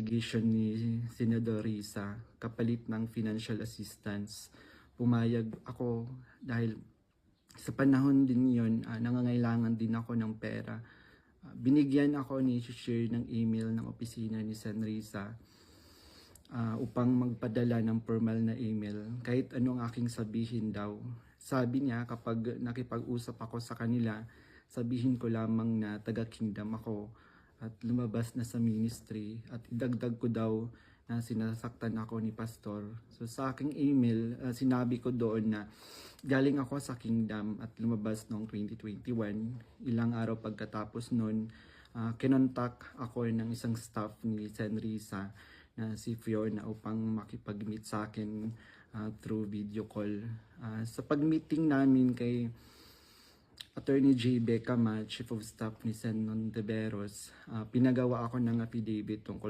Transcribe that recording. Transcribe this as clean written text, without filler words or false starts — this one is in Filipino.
investigation ni Senador Risa kapalit ng financial assistance. Pumayag ako dahil sa panahon din yon, nangangailangan din ako ng pera. Binigyan ako ni share ng email ng opisina ni Sen Risa upang magpadala ng formal na email kahit anong aking sabihin daw. Sabi niya kapag nakipag-usap ako sa kanila, sabihin ko lamang na taga-kingdom ako at lumabas na sa ministry at idagdag ko daw na sinasaktan ako ni pastor. So sa aking email, sinabi ko doon na galing ako sa kingdom at lumabas noong 2021. Ilang araw pagkatapos noon, kinontak ako ng isang staff ni Sen Risa na si Fiona upang makipag-meet sa akin through video call. Sa pag-meeting namin kay Attorney J. Becama, Chief of Staff ni Sen. Nontiveros, pinagawa ako ng affidavit tungkol